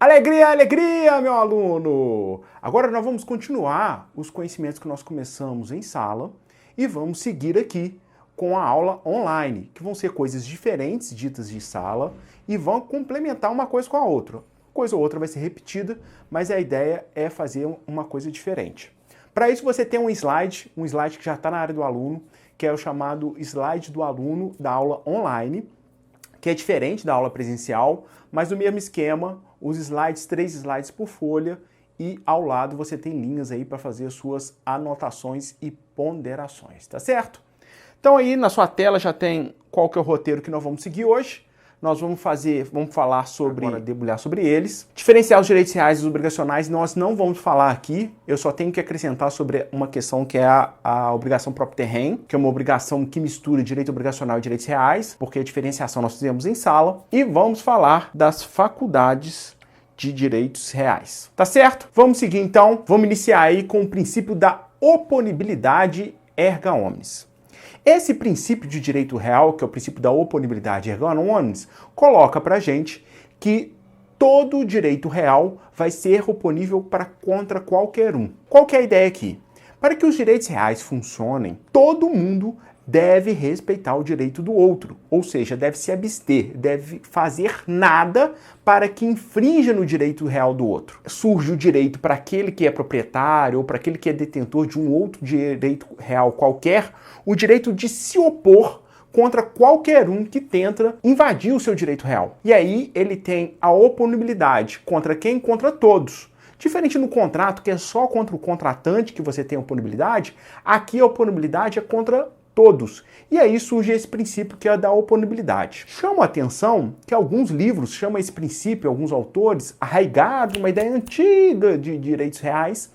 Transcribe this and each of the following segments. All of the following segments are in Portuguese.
Alegria, alegria, meu aluno! Agora nós vamos continuar os conhecimentos que nós começamos em sala e vamos seguir aqui com a aula online, que vão ser coisas diferentes ditas de sala e vão complementar uma coisa com a outra. Uma coisa ou outra vai ser repetida, mas a ideia é fazer uma coisa diferente. Para isso você tem um slide que já está na área do aluno, que é o chamado slide do aluno da aula online, que é diferente da aula presencial, mas no mesmo esquema, os slides, 3 slides por folha, e ao lado você tem linhas aí para fazer as suas anotações e ponderações, tá certo? Então aí na sua tela já tem qual que é o roteiro que nós vamos seguir hoje. Nós vamos falar sobre, agora, debulhar sobre eles. Diferenciar os direitos reais e os obrigacionais, nós não vamos falar aqui. Eu só tenho que acrescentar sobre uma questão que é a obrigação próprio terreno, que é uma obrigação que mistura direito obrigacional e direitos reais, porque a diferenciação nós fizemos em sala. E vamos falar das faculdades de direitos reais. Tá certo? Vamos seguir então. Vamos iniciar aí com o princípio da oponibilidade erga omnes. Esse princípio de direito real, que é o princípio da oponibilidade erga omnes, coloca pra gente que todo direito real vai ser oponível contra qualquer um. Qual que é a ideia aqui? Para que os direitos reais funcionem, todo mundo deve respeitar o direito do outro, ou seja, deve se abster, deve fazer nada para que infrinja no direito real do outro. Surge o direito para aquele que é proprietário ou para aquele que é detentor de um outro direito real qualquer, o direito de se opor contra qualquer um que tenta invadir o seu direito real. E aí ele tem a oponibilidade contra quem? Contra todos. Diferente no contrato, que é só contra o contratante que você tem a oponibilidade, aqui a oponibilidade é contra todos. E aí surge esse princípio que é da oponibilidade. Chama a atenção que alguns livros chamam esse princípio, alguns autores, arraigado, uma ideia antiga de direitos reais,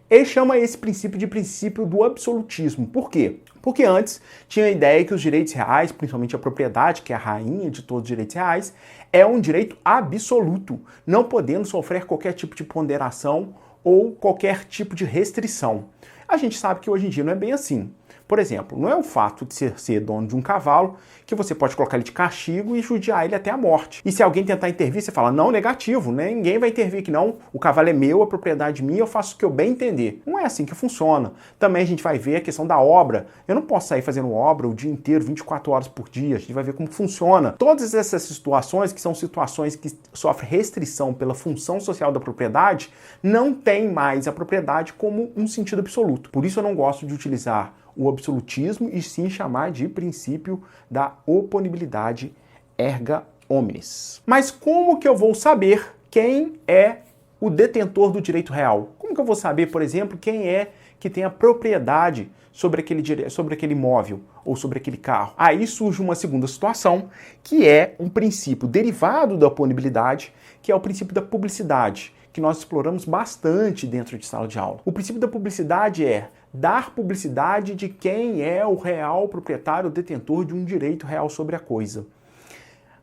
ele chama esse princípio do absolutismo. Por quê? Porque antes tinha a ideia que os direitos reais, principalmente a propriedade, que é a rainha de todos os direitos reais, é um direito absoluto, não podendo sofrer qualquer tipo de ponderação ou qualquer tipo de restrição. A gente sabe que hoje em dia não é bem assim. Por exemplo, não é o fato de ser dono de um cavalo que você pode colocar ele de castigo e judiar ele até a morte. E se alguém tentar intervir, você fala, não, negativo, né? Ninguém vai intervir que não, o cavalo é meu, a propriedade minha, eu faço o que eu bem entender. Não é assim que funciona. Também a gente vai ver a questão da obra. Eu não posso sair fazendo obra o dia inteiro, 24 horas por dia, a gente vai ver como funciona. Todas essas situações, que são situações que sofrem restrição pela função social da propriedade, não tem mais a propriedade como um sentido absoluto. Por isso eu não gosto de utilizar o absolutismo e sim chamar de princípio da oponibilidade erga omnes. Mas como que eu vou saber quem é o detentor do direito real? Como que eu vou saber, por exemplo, quem é que tem a propriedade sobre aquele imóvel ou sobre aquele carro? Aí surge uma segunda situação, que é um princípio derivado da oponibilidade, que é o princípio da publicidade, que nós exploramos bastante dentro de sala de aula. O princípio da publicidade é dar publicidade de quem é o real proprietário, o detentor de um direito real sobre a coisa.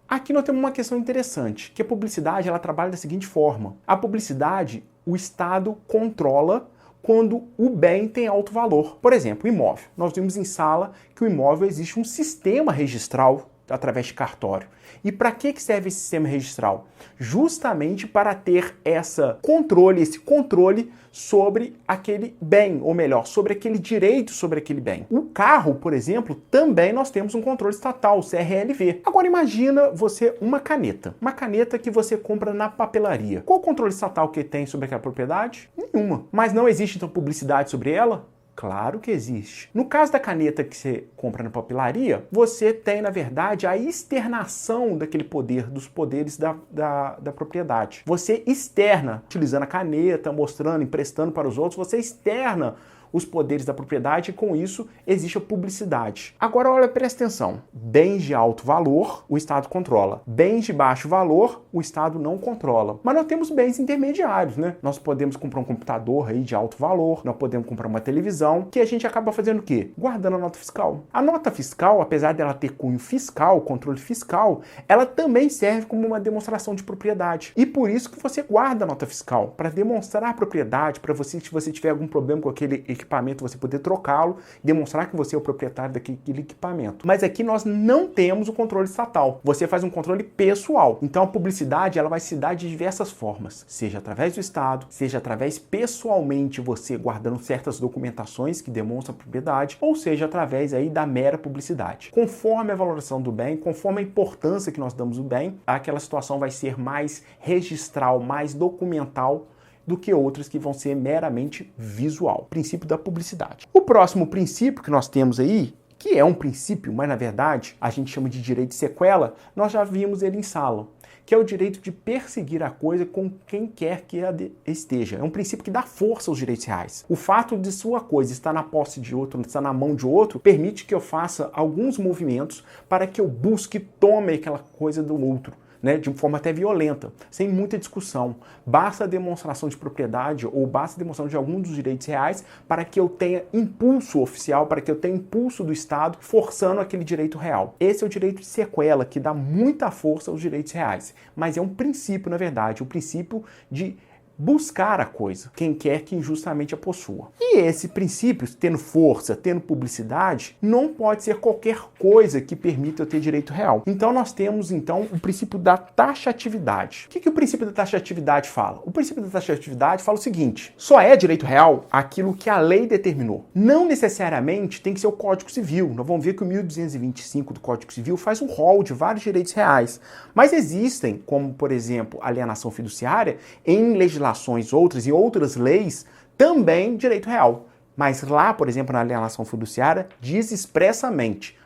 Aqui nós temos uma questão interessante, que a publicidade ela trabalha da seguinte forma. A publicidade, o Estado controla quando o bem tem alto valor. Por exemplo, o imóvel. Nós vimos em sala que o imóvel existe um sistema registral através de cartório. E para que serve esse sistema registral? Justamente para ter esse controle sobre aquele bem, ou melhor, sobre aquele direito sobre aquele bem. O carro, por exemplo, também nós temos um controle estatal, o CRLV. Agora imagina você uma caneta que você compra na papelaria. Qual o controle estatal que tem sobre aquela propriedade? Nenhuma. Mas não existe então publicidade sobre ela? Claro que existe. No caso da caneta que você compra na papelaria, você tem, na verdade, a externação daquele poder, dos poderes da propriedade. Você externa, utilizando a caneta, mostrando, emprestando para os outros, você externa os poderes da propriedade e com isso existe a publicidade. Agora olha, presta atenção. Bens de alto valor, o Estado controla. Bens de baixo valor, o Estado não controla. Mas nós temos bens intermediários, né? Nós podemos comprar um computador aí de alto valor, nós podemos comprar uma televisão, que a gente acaba fazendo o quê? Guardando a nota fiscal. A nota fiscal, apesar dela ter cunho fiscal, controle fiscal, ela também serve como uma demonstração de propriedade. E por isso que você guarda a nota fiscal, para demonstrar a propriedade, para você, se você tiver algum problema com aquele equipamento equipamento, você poder trocá-lo, demonstrar que você é o proprietário daquele equipamento. Mas aqui nós não temos o controle estatal. Você faz um controle pessoal. Então a publicidade ela vai se dar de diversas formas, seja através do Estado, seja através pessoalmente você guardando certas documentações que demonstram a propriedade, ou seja através aí da mera publicidade. Conforme a valoração do bem, conforme a importância que nós damos ao bem, aquela situação vai ser mais registral, mais documental do que outras que vão ser meramente visual. Princípio da publicidade. O próximo princípio que nós temos aí, que é um princípio, mas na verdade a gente chama de direito de sequela, nós já vimos ele em sala, que é o direito de perseguir a coisa com quem quer que esteja. É um princípio que dá força aos direitos reais. O fato de sua coisa estar na posse de outro, estar na mão de outro, permite que eu faça alguns movimentos para que eu busque, tome aquela coisa do outro, né, de forma até violenta, sem muita discussão. Basta a demonstração de propriedade ou basta a demonstração de algum dos direitos reais para que eu tenha impulso oficial, para que eu tenha impulso do Estado forçando aquele direito real. Esse é o direito de sequela, que dá muita força aos direitos reais. Mas é um princípio, na verdade, um princípio de buscar a coisa, quem quer que injustamente a possua. E esse princípio, tendo força, tendo publicidade, não pode ser qualquer coisa que permita eu ter direito real. Então nós temos, então, o princípio da taxatividade. O que o princípio da taxatividade fala? O princípio da taxatividade fala o seguinte: só é direito real aquilo que a lei determinou. Não necessariamente tem que ser o Código Civil. Nós vamos ver que o 1225 do Código Civil faz um rol de vários direitos reais. Mas existem, como, por exemplo, alienação fiduciária, em legislações outras e outras leis, também direito real. Mas lá, por exemplo, na alienação fiduciária, diz expressamente: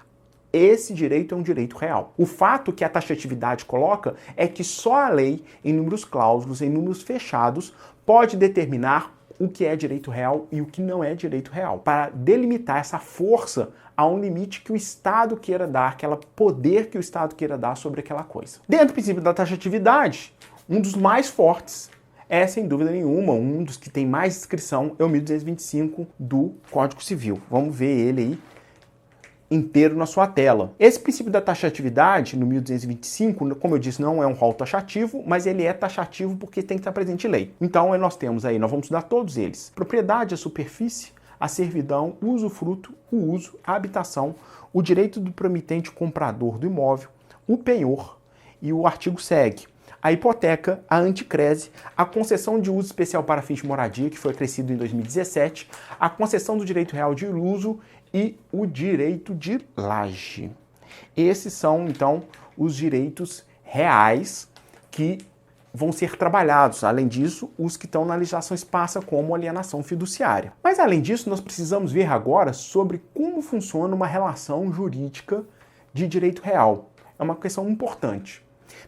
esse direito é um direito real. O fato que a taxatividade coloca é que só a lei, em números clausulos, em números fechados, pode determinar o que é direito real e o que não é direito real, para delimitar essa força a um limite que o Estado queira dar, aquele poder que o Estado queira dar sobre aquela coisa. Dentro do princípio da taxatividade, um dos mais fortes é, sem dúvida nenhuma, um dos que tem mais descrição é o 1225 do Código Civil. Vamos ver ele aí inteiro na sua tela. Esse princípio da taxatividade, no 1225, como eu disse, não é um rol taxativo, mas ele é taxativo porque tem que estar presente em lei. Então nós temos aí, nós vamos estudar todos eles: propriedade, a superfície, a servidão, o usufruto, o uso, a habitação, o direito do promitente comprador do imóvel, o penhor, e o artigo segue: a hipoteca, a anticrese, a concessão de uso especial para fins de moradia, que foi acrescido em 2017, a concessão do direito real de uso e o direito de laje. Esses são, então, os direitos reais que vão ser trabalhados. Além disso, os que estão na legislação esparsa, como alienação fiduciária. Mas, além disso, nós precisamos ver agora sobre como funciona uma relação jurídica de direito real. É uma questão importante.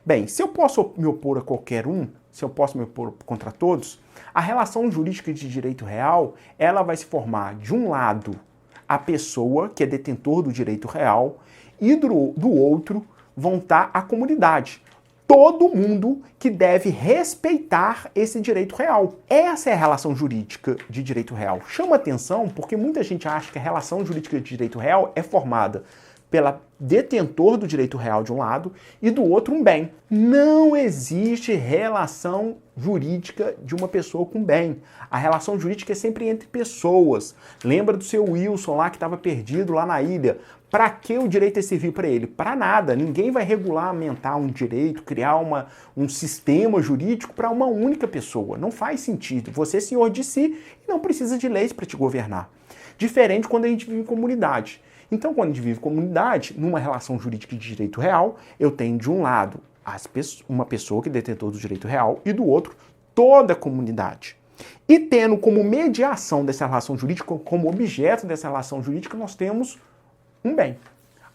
Bem, se eu posso me opor a qualquer um, se eu posso me opor contra todos, a relação jurídica de direito real, ela vai se formar, de um lado, a pessoa que é detentor do direito real, e do outro vão estar a comunidade. Todo mundo que deve respeitar esse direito real. Essa é a relação jurídica de direito real. Chama atenção porque muita gente acha que a relação jurídica de direito real é formada pela detentor do direito real de um lado e do outro um bem. Não existe relação jurídica de uma pessoa com bem. A relação jurídica é sempre entre pessoas. Lembra do seu Wilson lá que estava perdido lá na ilha? Para que o direito é servir para ele? Para nada. Ninguém vai regulamentar um direito, criar um sistema jurídico para uma única pessoa. Não faz sentido. Você é senhor de si e não precisa de leis para te governar. Diferente quando a gente vive em comunidade. Então, quando a gente vive em comunidade, numa relação jurídica de direito real, eu tenho de um lado uma pessoa que é detentor do direito real e do outro toda a comunidade. E tendo como mediação dessa relação jurídica, como objeto dessa relação jurídica, nós temos um bem.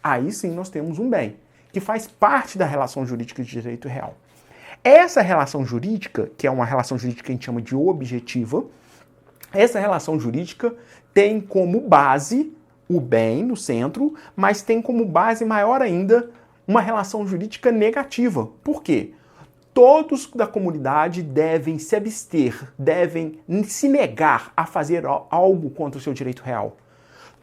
Aí sim nós temos um bem, que faz parte da relação jurídica de direito real. Essa relação jurídica, que é uma relação jurídica que a gente chama de objetiva, essa relação jurídica tem como base o bem no centro, mas tem como base maior ainda uma relação jurídica negativa. Por quê? Todos da comunidade devem se abster, devem se negar a fazer algo contra o seu direito real.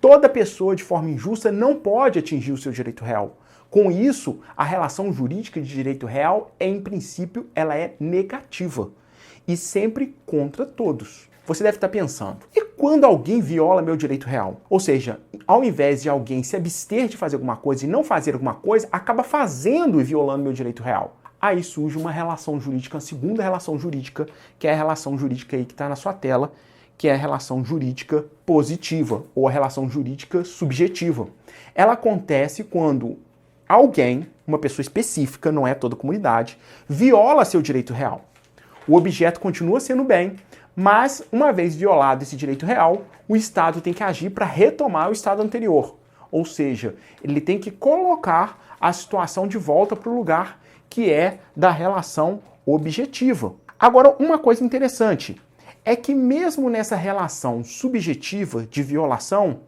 Toda pessoa, de forma injusta, não pode atingir o seu direito real. Com isso, a relação jurídica de direito real, em princípio, ela é negativa e sempre contra todos. Você deve estar pensando, e quando alguém viola meu direito real. Ou seja, ao invés de alguém se abster de fazer alguma coisa e não fazer alguma coisa, acaba fazendo e violando meu direito real. Aí surge uma relação jurídica, a segunda relação jurídica, que é a relação jurídica aí que está na sua tela, que é a relação jurídica positiva, ou a relação jurídica subjetiva. Ela acontece quando alguém, uma pessoa específica, não é toda a comunidade, viola seu direito real. O objeto continua sendo bem, mas uma vez violado esse direito real, o Estado tem que agir para retomar o estado anterior. Ou seja, ele tem que colocar a situação de volta para o lugar que é da relação objetiva. Agora, uma coisa interessante é que mesmo nessa relação subjetiva de violação,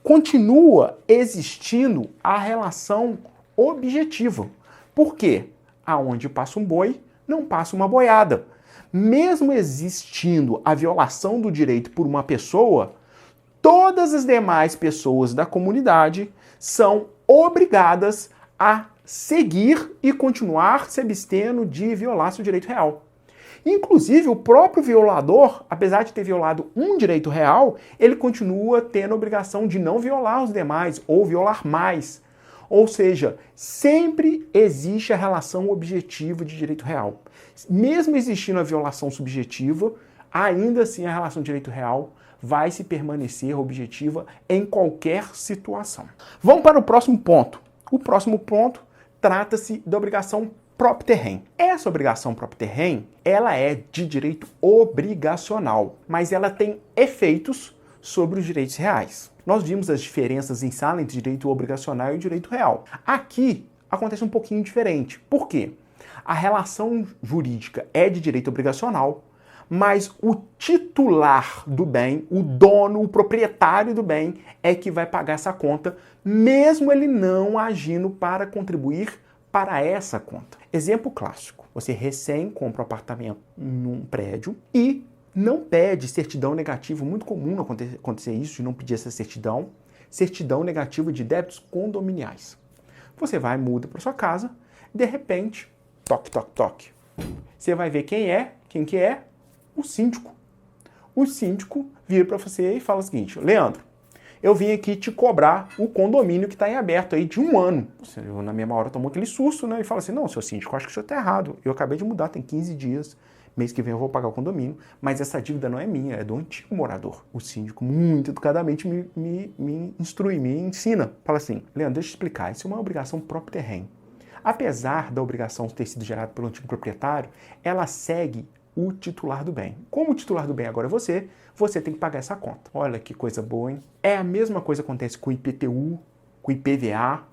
continua existindo a relação objetiva. Por quê? Aonde passa um boi, não passa uma boiada. Mesmo existindo a violação do direito por uma pessoa, todas as demais pessoas da comunidade são obrigadas a seguir e continuar se abstendo de violar seu direito real. Inclusive, o próprio violador, apesar de ter violado um direito real, ele continua tendo a obrigação de não violar os demais ou violar mais. Ou seja, sempre existe a relação objetiva de direito real. Mesmo existindo a violação subjetiva, ainda assim a relação de direito real vai se permanecer objetiva em qualquer situação. Vamos para o próximo ponto. O próximo ponto trata-se da obrigação propter rem. Essa obrigação propter rem, ela é de direito obrigacional, mas ela tem efeitos sobre os direitos reais. Nós vimos as diferenças em sala entre direito obrigacional e direito real. Aqui acontece um pouquinho diferente. Por quê? A relação jurídica é de direito obrigacional, mas o titular do bem, o dono, o proprietário do bem, é que vai pagar essa conta, mesmo ele não agindo para contribuir para essa conta. Exemplo clássico: você recém compra um apartamento num prédio e não pede certidão negativa. Muito comum acontecer isso, de não pedir essa certidão negativa de débitos condominiais. Você vai, muda para sua casa, de repente, toque, toque, toque. Você vai ver quem que é? O síndico. O síndico vira para você e fala o seguinte: Leandro, eu vim aqui te cobrar o condomínio que está em aberto aí de 1 ano. Você, na mesma hora, tomou aquele susto, né? E fala assim: não, seu síndico, acho que o senhor está errado. Eu acabei de mudar, tem 15 dias. Mês que vem eu vou pagar o condomínio, mas essa dívida não é minha, é do antigo morador. O síndico, muito educadamente, me instrui, me ensina. Fala assim: Leandro, deixa eu explicar, isso é uma obrigação propter rem. Apesar da obrigação ter sido gerada pelo antigo proprietário, ela segue o titular do bem. Como o titular do bem agora é você tem que pagar essa conta. Olha que coisa boa, hein? É a mesma coisa que acontece com o IPTU, com o IPVA.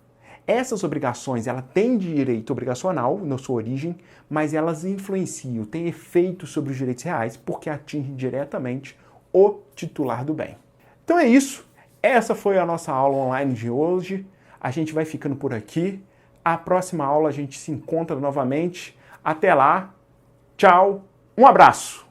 Essas obrigações, ela tem direito obrigacional na sua origem, mas elas influenciam, têm efeitos sobre os direitos reais, porque atingem diretamente o titular do bem. Então é isso. Essa foi a nossa aula online de hoje. A gente vai ficando por aqui. A próxima aula a gente se encontra novamente. Até lá. Tchau. Um abraço.